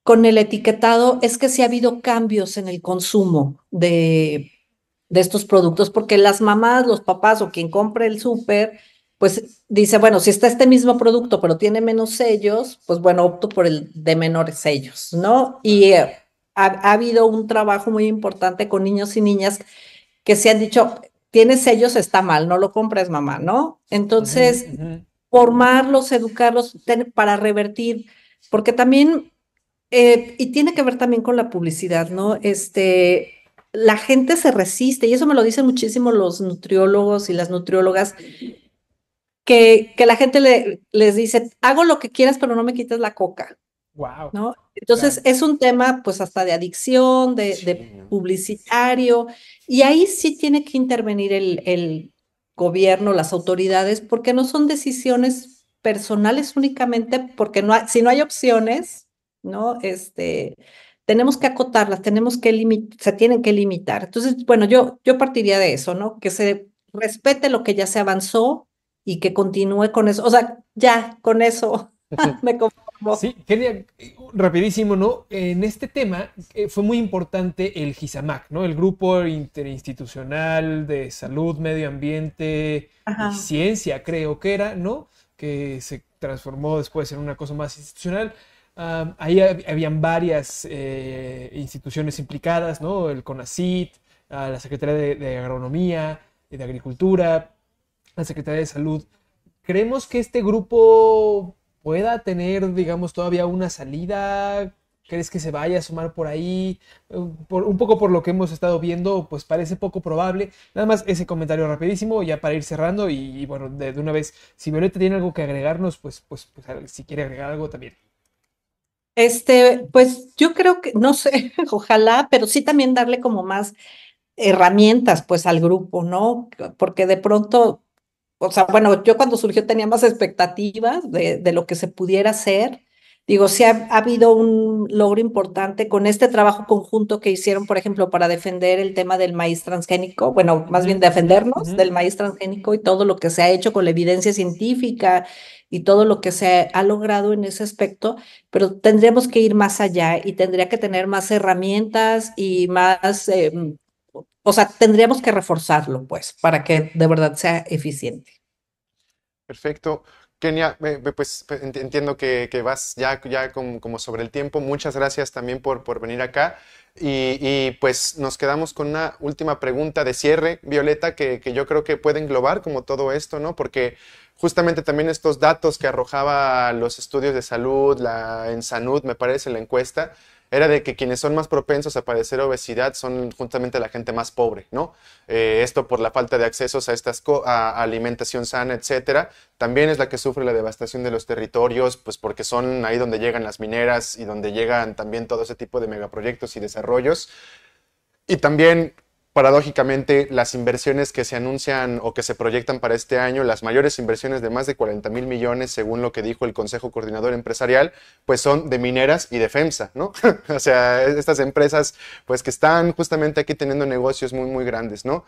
con el etiquetado es que sí ha habido cambios en el consumo de estos productos, porque las mamás, los papás o quien compre el súper, pues dice, bueno, si está este mismo producto, pero tiene menos sellos, pues bueno, opto por el de menores sellos, ¿no? Y ha habido un trabajo muy importante con niños y niñas que se han dicho, tiene sellos, está mal, no lo compres, mamá, ¿no? Ujú, Entonces, ujú. formarlos, educarlos para revertir, porque también y tiene que ver también con la publicidad, ¿no? La gente se resiste, y eso me lo dicen muchísimo los nutriólogos y las nutriólogas, que la gente les dice, hago lo que quieras, pero no me quites la coca, Wow, ¿no? Entonces, claro. es un tema, pues, hasta de adicción, de Sí, ¿no? publicitario, y ahí sí tiene que intervenir el gobierno, las autoridades, porque no son decisiones personales únicamente, porque si no hay opciones, ¿no? Tenemos que acotarlas, se tienen que limitar. Entonces, bueno, yo partiría de eso, ¿no? Que se respete lo que ya se avanzó y que continúe con eso. O sea, ya, con eso me conformo. Sí, Kenia, rapidísimo, ¿no? En este tema fue muy importante el GISAMAC, ¿no? El Grupo Interinstitucional de Salud, Medio Ambiente y Ajá. Ciencia, creo que era, ¿no? Que se transformó después en una cosa más institucional. Ahí habían varias instituciones implicadas, ¿no? El CONACYT, la Secretaría de Agronomía y de Agricultura, la Secretaría de Salud. ¿Creemos que este grupo pueda tener, digamos, todavía una salida? ¿Crees que se vaya a sumar por ahí? Un poco por lo que hemos estado viendo, pues parece poco probable. Nada más ese comentario rapidísimo, ya para ir cerrando y bueno, de una vez, si Violeta tiene algo que agregarnos, pues si quiere agregar algo también. Pues yo creo que, no sé, ojalá, pero sí también darle como más herramientas pues al grupo, ¿no? Porque de pronto, o sea, bueno, yo cuando surgió tenía más expectativas de lo que se pudiera hacer. Digo, sí ha habido un logro importante con este trabajo conjunto que hicieron, por ejemplo, para defender el tema del maíz transgénico, bueno, más Ujú, bien ujú, defendernos ujú. del maíz transgénico y todo lo que se ha hecho con la evidencia científica y todo lo que se ha logrado en ese aspecto, pero tendríamos que ir más allá y tendría que tener más herramientas y más, o sea, tendríamos que reforzarlo, pues, para que de verdad sea eficiente. Perfecto. Kenia, pues entiendo que vas ya como sobre el tiempo. Muchas gracias también por venir acá. Y pues nos quedamos con una última pregunta de cierre, Violeta, que yo creo que puede englobar como todo esto, ¿no? Porque justamente también estos datos que arrojaba los estudios de salud, en Sanud, me parece, la encuesta, era de que quienes son más propensos a padecer obesidad son justamente la gente más pobre, ¿no? Esto por la falta de accesos a alimentación sana, etcétera. También es la que sufre la devastación de los territorios, pues porque son ahí donde llegan las mineras y donde llegan también todo ese tipo de megaproyectos y desarrollos. Y también, paradójicamente, las inversiones que se anuncian o que se proyectan para este año, las mayores inversiones de más de 40,000 millones, según lo que dijo el Consejo Coordinador Empresarial, pues son de mineras y de FEMSA, ¿no? O sea, estas empresas, pues que están justamente aquí teniendo negocios muy, muy grandes, ¿no?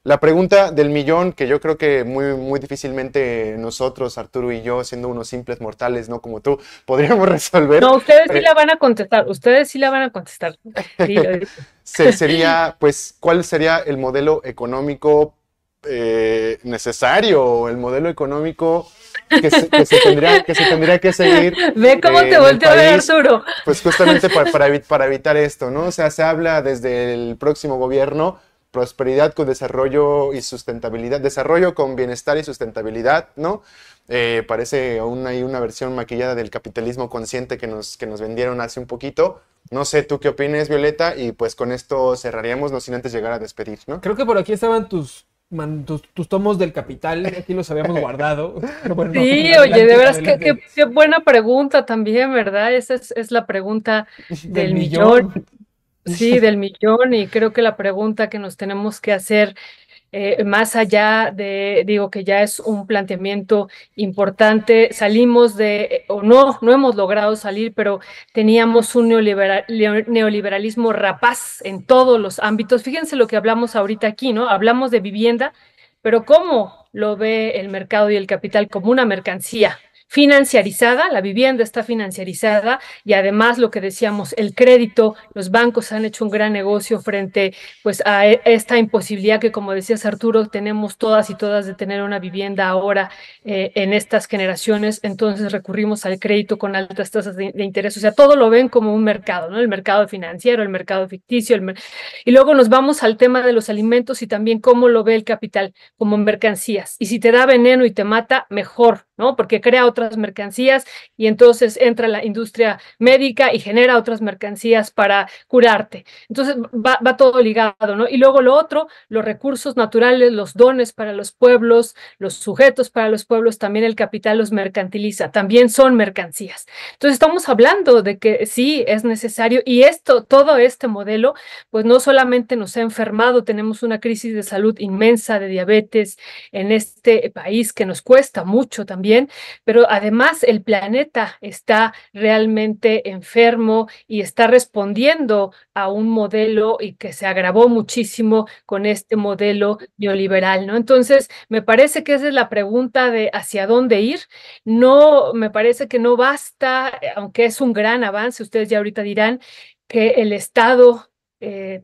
La pregunta del millón, que yo creo que muy, muy difícilmente nosotros, Arturo y yo, siendo unos simples mortales, no como tú, podríamos resolver. No, ustedes sí eh, la van a contestar, ustedes sí la van a contestar. Dilo, dilo. sería, pues, ¿cuál sería el modelo económico necesario o el modelo económico que se tendría que seguir Ve cómo te en el volteó a ver país? Arturo. Pues justamente para evitar esto, ¿no? O sea, se habla desde el próximo gobierno prosperidad con desarrollo y sustentabilidad, desarrollo con bienestar y sustentabilidad, ¿no? Parece aún hay una versión maquillada del capitalismo consciente que nos vendieron hace un poquito. No sé tú qué opinas, Violeta, y pues con esto cerraríamos, no sin antes llegar a despedir, ¿no? Creo que por aquí estaban tus tomos del Capital, aquí los habíamos guardado. Pero bueno, no, Sí, adelante, oye, de veras, adelante. qué buena pregunta también, ¿verdad? Esa es la pregunta Del del millón. millón. Sí, del millón, y creo que la pregunta que nos tenemos que hacer, más allá de, digo que ya es un planteamiento importante, salimos o no hemos logrado salir, pero teníamos un neoliberalismo rapaz en todos los ámbitos. Fíjense lo que hablamos ahorita aquí, ¿no? Hablamos de vivienda, pero ¿cómo lo ve el mercado y el capital? Como una mercancía financiarizada, la vivienda está financiarizada y además lo que decíamos, el crédito, los bancos han hecho un gran negocio frente pues a esta imposibilidad que, como decías Arturo, tenemos todas y todas de tener una vivienda ahora, en estas generaciones. Entonces recurrimos al crédito con altas tasas de interés, o sea, todo lo ven como un mercado, ¿no? El mercado financiero, el mercado ficticio, y luego nos vamos al tema de los alimentos y también cómo lo ve el capital como mercancías. Y si te da veneno y te mata, mejor, ¿no? Porque crea otras mercancías y entonces entra la industria médica y genera otras mercancías para curarte. Entonces va todo ligado, ¿no? Y luego lo otro, los recursos naturales, los dones para los pueblos, los sujetos para los pueblos, también el capital los mercantiliza, también son mercancías. Entonces estamos hablando de que sí es necesario, y todo este modelo, pues no solamente nos ha enfermado, tenemos una crisis de salud inmensa de diabetes en este país que nos cuesta mucho también, pero además el planeta está realmente enfermo y está respondiendo a un modelo y que se agravó muchísimo con este modelo neoliberal, ¿no? Entonces, me parece que esa es la pregunta de hacia dónde ir. No, me parece que no basta, aunque es un gran avance, ustedes ya ahorita dirán, que el Estado,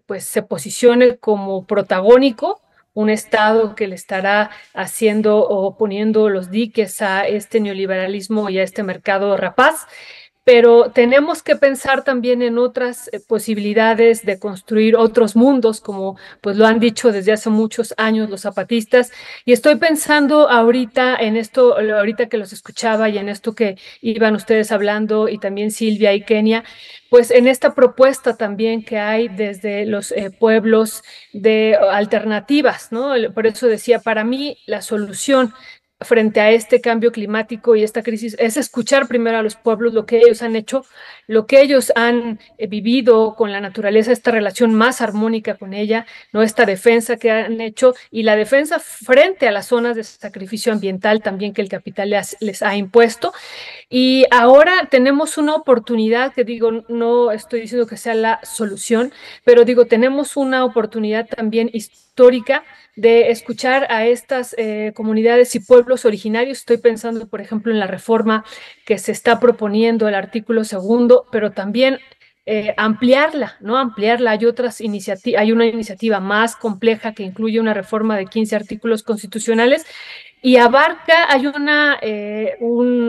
pues se posicione como protagónico, un Estado que le estará haciendo o poniendo los diques a este neoliberalismo y a este mercado rapaz, pero tenemos que pensar también en otras posibilidades de construir otros mundos, como pues lo han dicho desde hace muchos años los zapatistas, y estoy pensando ahorita en esto, ahorita que los escuchaba y en esto que iban ustedes hablando, y también Silvia y Kenia, pues en esta propuesta también que hay desde los pueblos de alternativas, ¿no? Por eso decía, para mí la solución frente a este cambio climático y esta crisis es escuchar primero a los pueblos, lo que ellos han hecho, lo que ellos han vivido con la naturaleza, esta relación más armónica con ella, no esta defensa que han hecho, y la defensa frente a las zonas de sacrificio ambiental también que el capital les ha impuesto. Y ahora tenemos una oportunidad que digo, no estoy diciendo que sea la solución, pero digo, tenemos una oportunidad también histórica de escuchar a estas comunidades y pueblos originarios. Estoy pensando, por ejemplo, en la reforma que se está proponiendo, el artículo segundo, pero también ampliarla, ¿no? Ampliarla. Hay otras iniciativas, hay una iniciativa más compleja que incluye una reforma de 15 artículos constitucionales y abarca, hay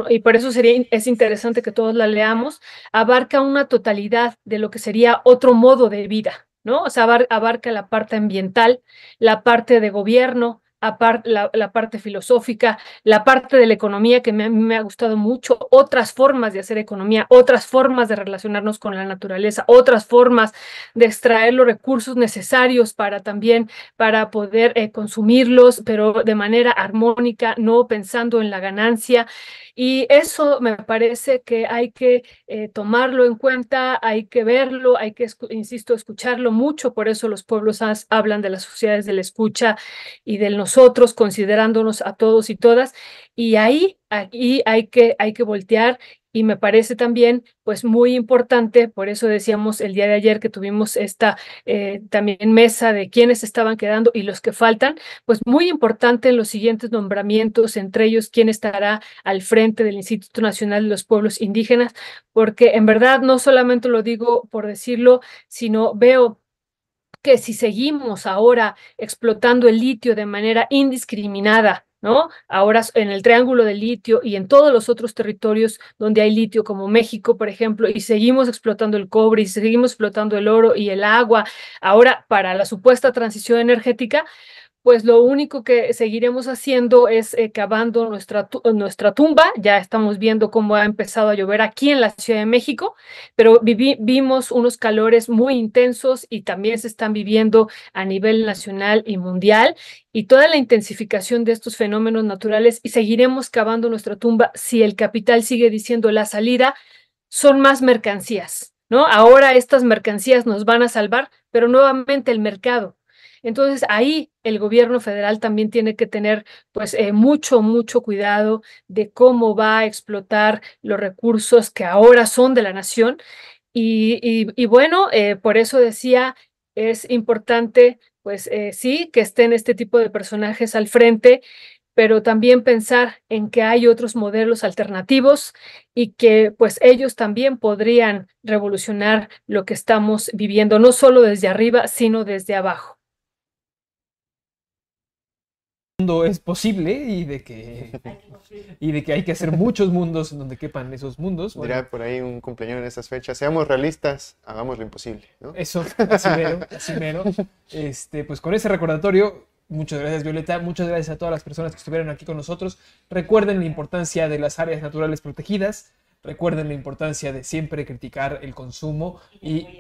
y por eso es interesante que todos la leamos, abarca una totalidad de lo que sería otro modo de vida, ¿no? O sea, abarca la parte ambiental, la parte de gobierno, la parte filosófica, la parte de la economía, que me ha gustado mucho, otras formas de hacer economía, otras formas de relacionarnos con la naturaleza, otras formas de extraer los recursos necesarios para también, para poder consumirlos, pero de manera armónica, no pensando en la ganancia. Y eso me parece que hay que tomarlo en cuenta, hay que verlo, hay que, insisto, escucharlo mucho. Por eso los pueblos hablan de las sociedades de la escucha y de nosotros, considerándonos a todos y todas. Y ahí hay que voltear. Y me parece también, pues, muy importante, por eso decíamos el día de ayer que tuvimos esta también mesa de quienes estaban quedando y los que faltan, pues muy importante en los siguientes nombramientos, entre ellos quién estará al frente del Instituto Nacional de los Pueblos Indígenas, porque en verdad no solamente lo digo por decirlo, sino veo que si seguimos ahora explotando el litio de manera indiscriminada, ¿no? Ahora en el Triángulo del Litio y en todos los otros territorios donde hay litio, como México, por ejemplo, y seguimos explotando el cobre y seguimos explotando el oro y el agua, ahora para la supuesta transición energética, pues lo único que seguiremos haciendo es cavando nuestra tumba. Ya estamos viendo cómo ha empezado a llover aquí en la Ciudad de México, pero vimos unos calores muy intensos y también se están viviendo a nivel nacional y mundial, y toda la intensificación de estos fenómenos naturales, y seguiremos cavando nuestra tumba si el capital sigue diciendo la salida son más mercancías, ¿no? Ahora estas mercancías nos van a salvar, pero nuevamente el mercado. Entonces ahí el gobierno federal también tiene que tener pues mucho cuidado de cómo va a explotar los recursos que ahora son de la nación. Y bueno, por eso decía, es importante pues sí que estén este tipo de personajes al frente, pero también pensar en que hay otros modelos alternativos y que pues ellos también podrían revolucionar lo que estamos viviendo, no solo desde arriba, sino desde abajo. Mundo es posible y de que hay que hacer muchos mundos en donde quepan esos mundos. Bueno, Dirá por ahí un cumpleaños en estas fechas. Seamos realistas, hagamos lo imposible, ¿no? eso, así mero, así mero. Pues con ese recordatorio, muchas gracias, Violeta, muchas gracias a todas las personas que estuvieron aquí con nosotros. Recuerden la importancia de las áreas naturales protegidas, recuerden la importancia de siempre criticar el consumo y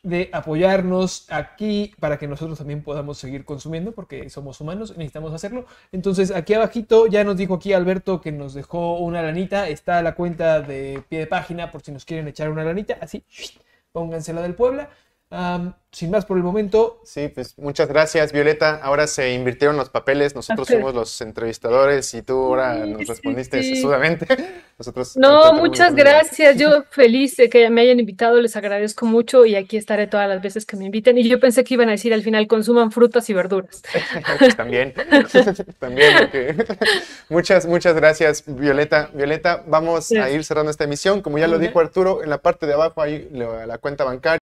de apoyarnos aquí para que nosotros también podamos seguir consumiendo, porque somos humanos y necesitamos hacerlo. Entonces aquí abajito ya nos dijo aquí Alberto que nos dejó una lanita, está la cuenta de pie de página por si nos quieren echar una lanita, así, póngansela del Puebla. Sin más por el momento. Sí, pues muchas gracias, Violeta. Ahora se invirtieron los papeles. Nosotros somos los entrevistadores y tú ahora nos respondiste sesudamente. Nosotros no, muchas gracias. Yo feliz de que me hayan invitado, les agradezco mucho y aquí estaré todas las veces que me inviten. Y yo pensé que iban a decir al final, consuman frutas y verduras. Pues también, también. Muchas gracias, Violeta. Violeta, vamos a ir cerrando esta emisión. Como ya lo dijo Arturo, en la parte de abajo hay la cuenta bancaria.